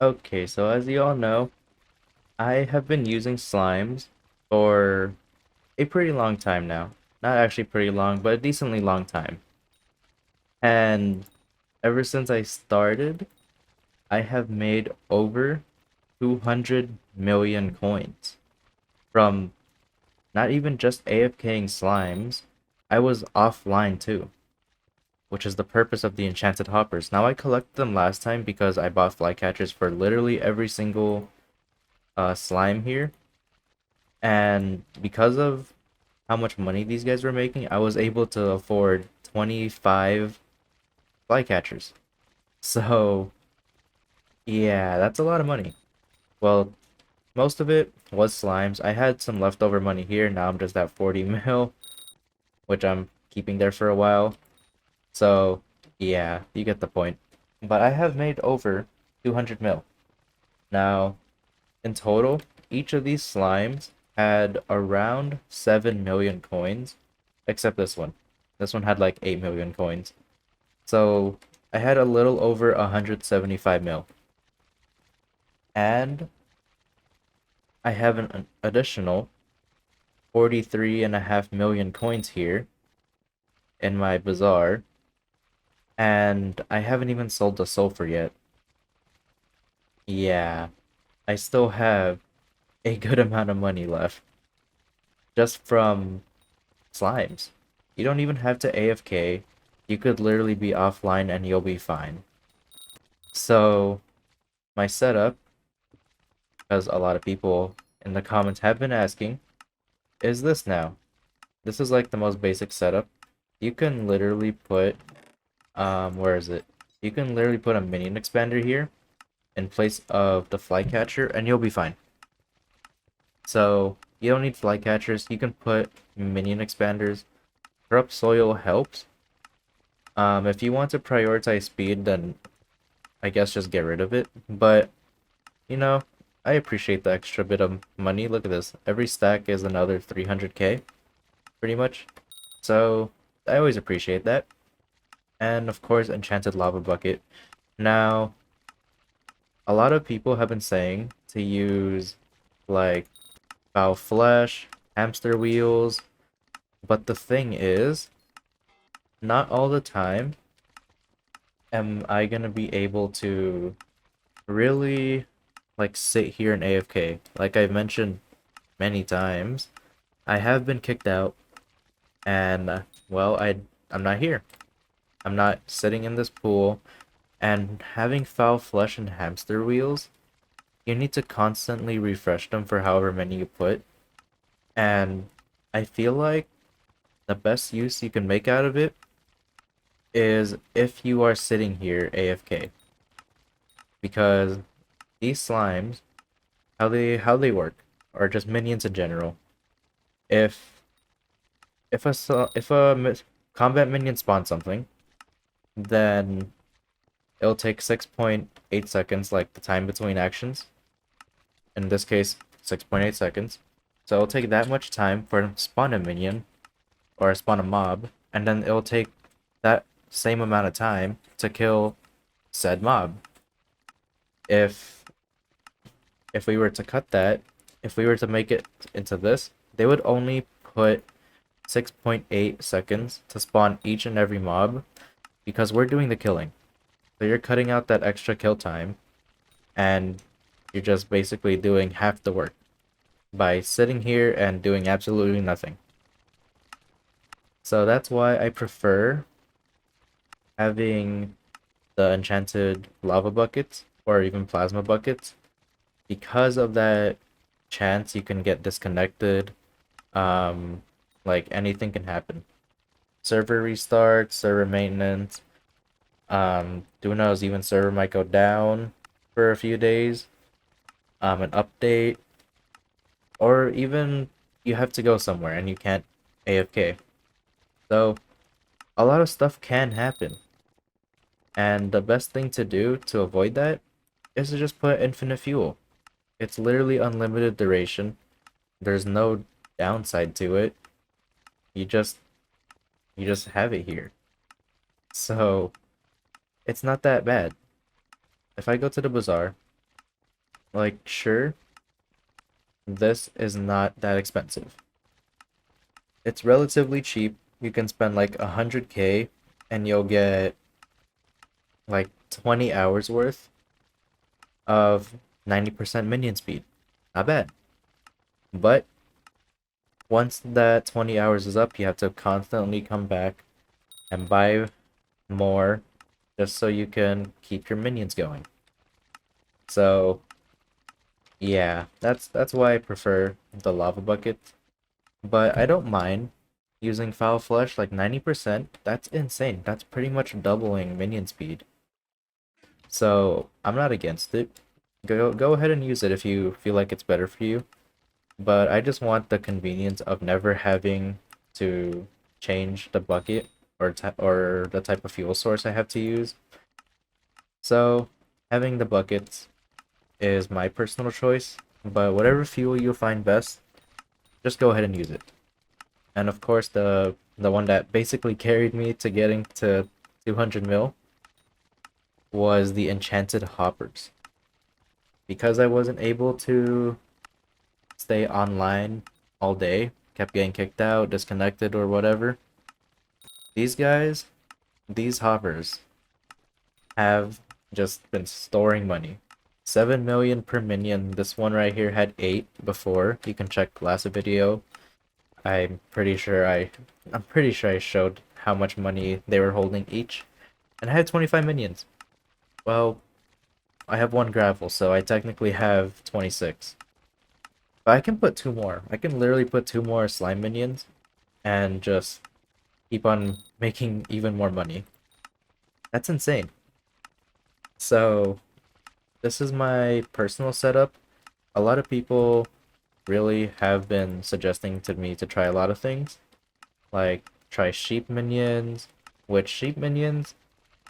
Okay, so as you all know, I have been using slimes for a pretty long time now. Not actually pretty long, but a decently long time. And ever since I started, I have made over 200 million coins from not even just AFKing slimes. I was offline too, which is the purpose of the enchanted hoppers. Now I collected them last time because I bought flycatchers for literally every single slime here. And because of how much money these guys were making, I was able to afford 25 flycatchers. So, yeah, that's a lot of money. Well, most of it was slimes. I had some leftover money here. Now I'm just at 40 mil, which I'm keeping there for a while. So, yeah, you get the point. But I have made over 200 mil. Now, in total, each of these slimes had around 7 million coins, except this one. This one had like 8 million coins. So I had a little over 175 mil. And I have an additional 43.5 million coins here in my bazaar. And I haven't even sold the sulfur yet. Yeah, I still have a good amount of money left just from slimes. You don't even have to AFK. You could literally be offline and you'll be fine. So, my setup, because a lot of people in the comments have been asking, is this now. This is like the most basic setup. You can literally put, where is it? You can literally put a minion expander here in place of the flycatcher and you'll be fine. So, you don't need flycatchers. You can put minion expanders. Corrupt soil helps. If you want to prioritize speed, then I guess just get rid of it. But, you know, I appreciate the extra bit of money. Look at this. Every stack is another 300k, pretty much. So, I always appreciate that. And of course, Enchanted Lava Bucket. Now, a lot of people have been saying to use, like, foul flesh, hamster wheels, but the thing is, not all the time am I gonna be able to really like sit here in AFK. Like I've mentioned many times, I have been kicked out and well, I'm not here. I'm not sitting in this pool and having foul flesh and hamster wheels. You need to constantly refresh them for however many you put. And I feel like the best use you can make out of it is if you are sitting here AFK because these slimes how they work or just minions in general. If if a combat minion spawns something, then it'll take 6.8 seconds, like the time between actions. In this case, 6.8 seconds. So it'll take that much time for it to spawn a minion or spawn a mob, and then it'll take that same amount of time to kill said mob. If if we were to cut that, if we were to make it into this, they would only put 6.8 seconds to spawn each and every mob because we're doing the killing. So you're cutting out that extra kill time and you're just basically doing half the work by sitting here and doing absolutely nothing. So that's why I prefer having the enchanted lava buckets or even plasma buckets because of that chance you can get disconnected. Like anything can happen. Server restart, server maintenance. Who knows? Even server might go down for a few days. An update, or even you have to go somewhere and you can't AFK. So a lot of stuff can happen, and the best thing to do to avoid that is to just put infinite fuel. It's literally unlimited duration. There's no downside to it. You just you just have it here. So it's not that bad. If I go to the bazaar, Like, sure, this is not that expensive. It's relatively cheap. You can spend like 100K and you'll get like 20 hours worth of 90% minion speed. Not bad. But once that 20 hours is up, you have to constantly come back and buy more just so you can keep your minions going. So, yeah, that's why I prefer the lava bucket. But I don't mind using foul flush like 90%. That's insane. That's pretty much doubling minion speed. So, I'm not against it. Go ahead and use it if you feel like it's better for you. But I just want the convenience of never having to change the bucket or the type of fuel source I have to use. So, having the buckets is my personal choice, but whatever fuel you find best, just go ahead and use it. And of course, the one that basically carried me to getting to 200 mil was the enchanted hoppers. Because I wasn't able to stay online all day, kept getting kicked out, disconnected, or whatever. These guys, these hoppers, have just been storing money. 7 million per minion. This one right here had 8 before. You can check last video. I'm pretty sure I showed how much money they were holding each. And I had 25 minions. Well, I have 1 gravel, so I technically have 26. But I can put 2 more. I can literally put 2 more slime minions and just keep on making even more money. That's insane. So, this is my personal setup. A lot of people really have been suggesting to me to try a lot of things. Like, try sheep minions. Which sheep minions,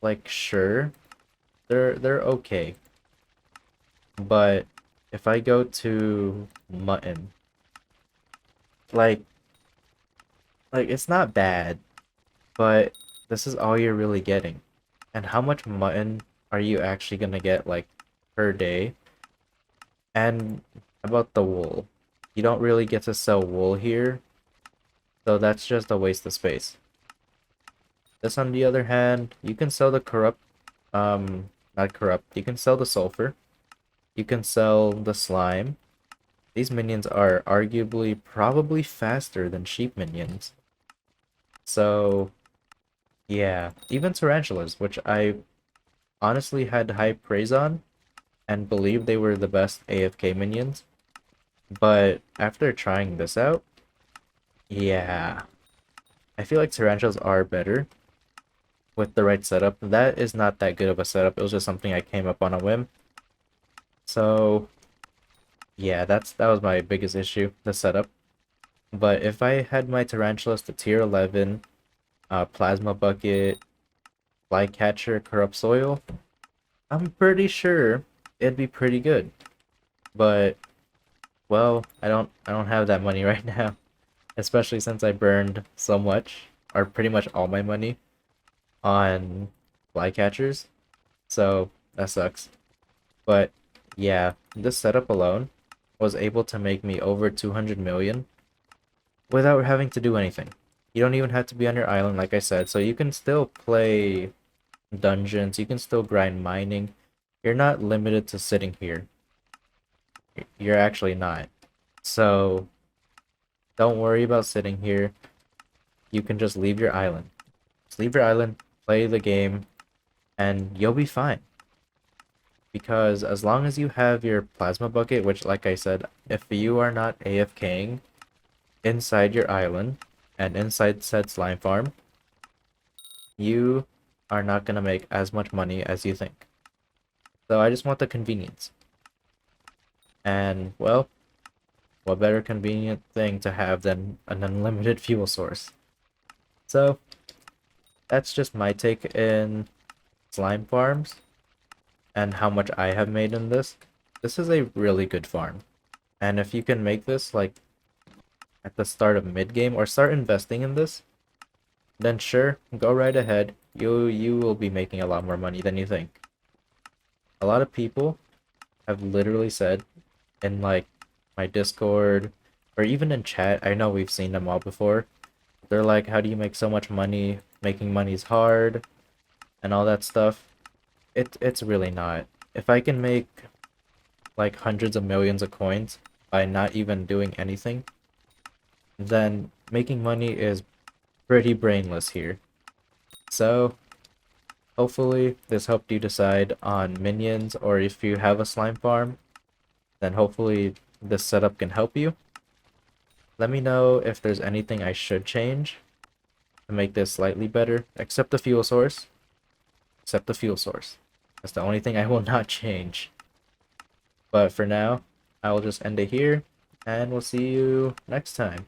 like, sure, they're okay. But if I go to mutton, like it's not bad, but this is all you're really getting. And how much mutton are you actually gonna get like per day? And about the wool, you don't really get to sell wool here, so that's just a waste of space. This, on the other hand, you can sell the corrupt, not corrupt, you can sell the sulfur, you can sell the slime. These minions are arguably probably faster than sheep minions. So, yeah, even tarantulas, which I honestly had high praise on and believed they were the best AFK minions. But after trying this out, yeah, I feel like tarantulas are better with the right setup. That is not that good of a setup. It was just something I came up on a whim. So, yeah, that was my biggest issue, the setup. But if I had my tarantulas to tier 11, plasma bucket, flycatcher, corrupt soil, I'm pretty sure it'd be pretty good. But well, I don't have that money right now, especially since I burned so much or pretty much all my money on flycatchers. So that sucks. But yeah, this setup alone was able to make me over 200 million without having to do anything. You don't even have to be on your island, like I said, so you can still play dungeons, you can still grind mining. You're not limited to sitting here. You're actually not. So don't worry about sitting here. You can just leave your island. Just leave your island, play the game, and you'll be fine. Because as long as you have your plasma bucket, which, like I said, if you are not AFKing inside your island and inside said slime farm, you are not going to make as much money as you think. So I just want the convenience. And, well, what better convenient thing to have than an unlimited fuel source? So, that's just my take in slime farms and how much I have made in this. This is a really good farm. And if you can make this, like, at the start of mid-game or start investing in this, then sure, go right ahead. You will be making a lot more money than you think. A lot of people have literally said in like my Discord or even in chat. I know we've seen them all before. They're like, how do you make so much money? Making money's hard and all that stuff. It's really not. If I can make like hundreds of millions of coins by not even doing anything, then making money is pretty brainless here. So hopefully this helped you decide on minions, or if you have a slime farm, then hopefully this setup can help you. Let me know if there's anything I should change to make this slightly better, except the fuel source. Except the fuel source. That's the only thing I will not change. But for now, I will just end it here, and we'll see you next time.